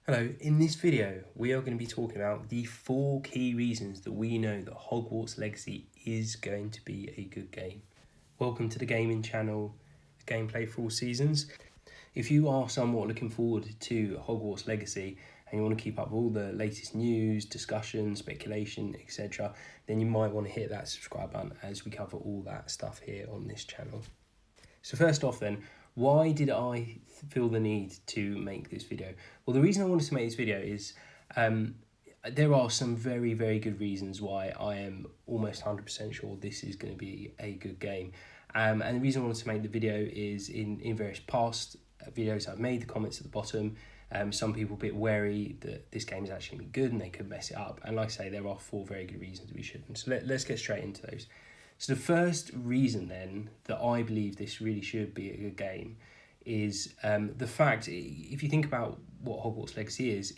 Hello, in this video we are going to be talking about the 4 key reasons that we know that Hogwarts Legacy is going to be a good game. Welcome to the gaming channel, gameplay for all seasons. If you are somewhat looking forward to Hogwarts Legacy and you want to keep up with all the latest news, discussion, speculation, etc., then you might want to hit that subscribe button as we cover all that stuff here on this channel. So first off then, why did I feel the need to make this video? Well, the reason I wanted to make this video is there are some very, very good reasons why I am almost 100% sure this is going to be a good game. And the reason I wanted to make the video is in various past videos I've made, the comments at the bottom, some people a bit wary that this game is actually going to be good and they could mess it up. And like I say, there are 4 very good reasons we shouldn't. So let's get straight into those. So the first reason then that I believe this really should be a good game is the fact, if you think about what Hogwarts Legacy is,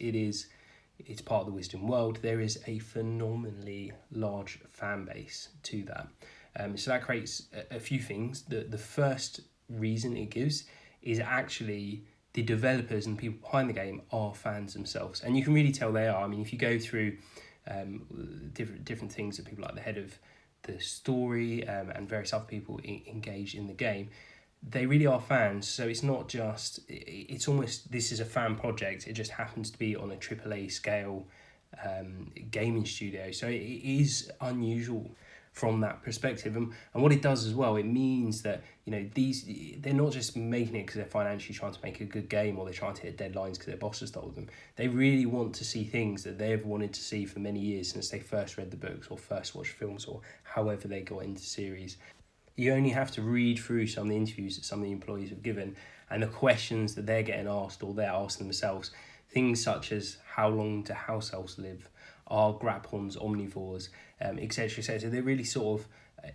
it's part of the Wisdom world. There is a phenomenally large fan base to that. So that creates a few things. The first reason it gives is actually the developers and people behind the game are fans themselves. And you can really tell they are. I mean, if you go through different things that people like the head of the story and various other people engaged in the game, they really are fans. So it's not just, it's almost, this is a fan project. It just happens to be on a AAA scale gaming studio. So it is unusual from that perspective. And what it does as well, it means that, they're not just making it because they're financially trying to make a good game or they're trying to hit deadlines because their boss has told them. They really want to see things that they've wanted to see for many years since they first read the books or first watched films or however they got into series. You only have to read through some of the interviews that some of the employees have given and the questions that they're getting asked or they're asking themselves. Things such as how long do house elves live? Are Graphons omnivores? Etc. etc. They're really sort of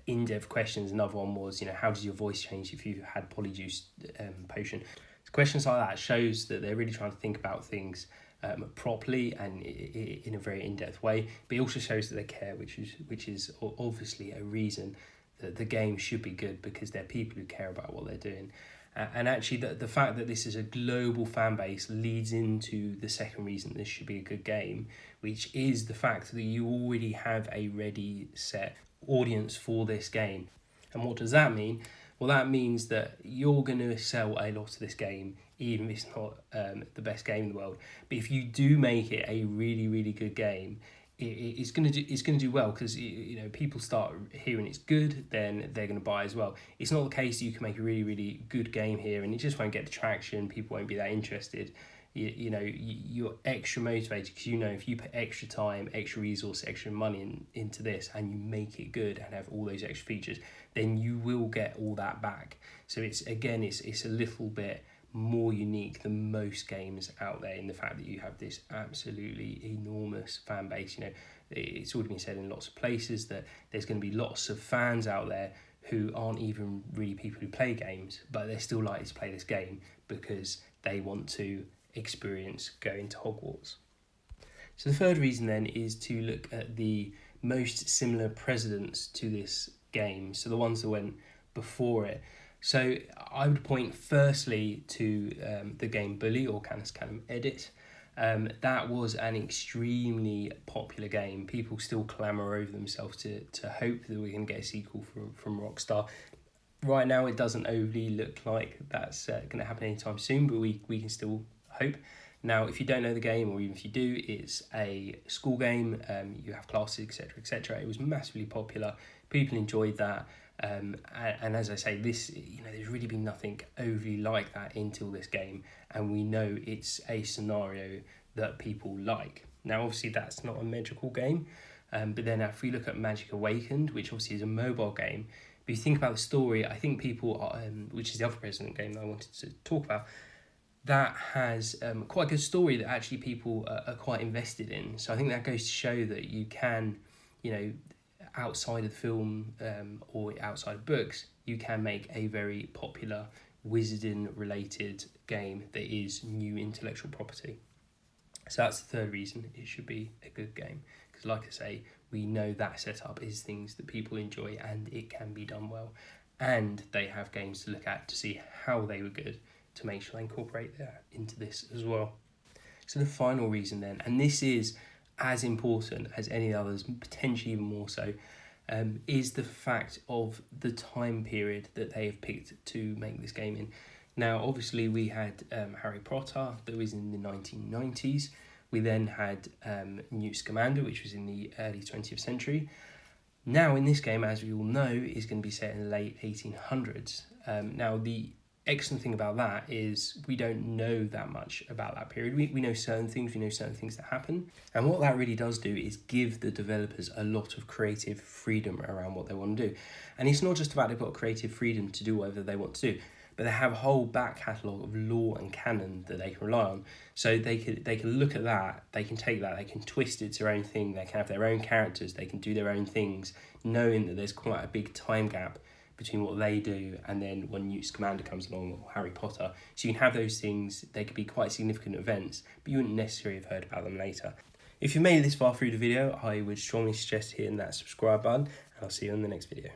in-depth questions. Another one was, how does your voice change if you had polyjuice potion? So questions like that shows that they're really trying to think about things properly and in a very in-depth way. But it also shows that they care, which is obviously a reason that the game should be good because they're people who care about what they're doing. And actually, the fact that this is a global fan base leads into the second reason this should be a good game, which is the fact that you already have a ready, set audience for this game. And what does that mean? Well, that means that you're going to sell a lot of this game, even if it's not the best game in the world. But if you do make it a really, really good game, it's going to do well because people start hearing it's good, then they're going to buy as well. It's not the case that you can make a really, really good game here and it just won't get the traction. People won't be that interested. You're extra motivated because if you put extra time, extra resource, extra money into this and you make it good and have all those extra features, then you will get all that back. So it's a little bit more unique than most games out there in the fact that you have this absolutely enormous fan base. It's already been said in lots of places that there's going to be lots of fans out there who aren't even really people who play games, but they're still likely to play this game because they want to experience going to Hogwarts. So the third reason then is to look at the most similar precedents to this game, so the ones that went before it. So I would point firstly to the game Bully or Canis Canem Edit. That was an extremely popular game. People still clamour over themselves to hope that we can get a sequel from Rockstar. Right now it doesn't overly look like that's going to happen anytime soon, but we can still hope. Now, if you don't know the game, or even if you do, it's a school game. You have classes, etc., etc. It was massively popular. People enjoyed that. And as I say, this, there's really been nothing overly like that until this game, and we know it's a scenario that people like. Now, obviously, that's not a magical game, but then if we look at Magic Awakened, which obviously is a mobile game, but if you think about the story, I think people are, which is the other President game that I wanted to talk about, that has quite a good story that actually people are quite invested in. So I think that goes to show that you can, outside of the film or outside of books, you can make a very popular wizarding related game that is new intellectual property. So that's the third reason it should be a good game, because like I say, we know that setup is things that people enjoy and it can be done well, and they have games to look at to see how they were good to make sure they incorporate that into this as well. So the final reason then, and this is as important as any others, potentially even more so, is the fact of the time period that they have picked to make this game in. Now, obviously, we had Harry Potter that was in the 1990s. We then had Newt Scamander, which was in the early 20th century. Now, in this game, as we all know, is going to be set in the late 1800s. Now, the excellent thing about that is we don't know that much about that period. We know certain things, that happen. And what that really does do is give the developers a lot of creative freedom around what they want to do. And it's not just about they've got creative freedom to do whatever they want to do, but they have a whole back catalogue of lore and canon that they can rely on. So they can look at that, they can take that, they can twist it to their own thing, they can have their own characters, they can do their own things, knowing that there's quite a big time gap between what they do and then when Newt Scamander comes along or Harry Potter. So you can have those things, they could be quite significant events, but you wouldn't necessarily have heard about them later. If you made it this far through the video, I would strongly suggest hitting that subscribe button, and I'll see you in the next video.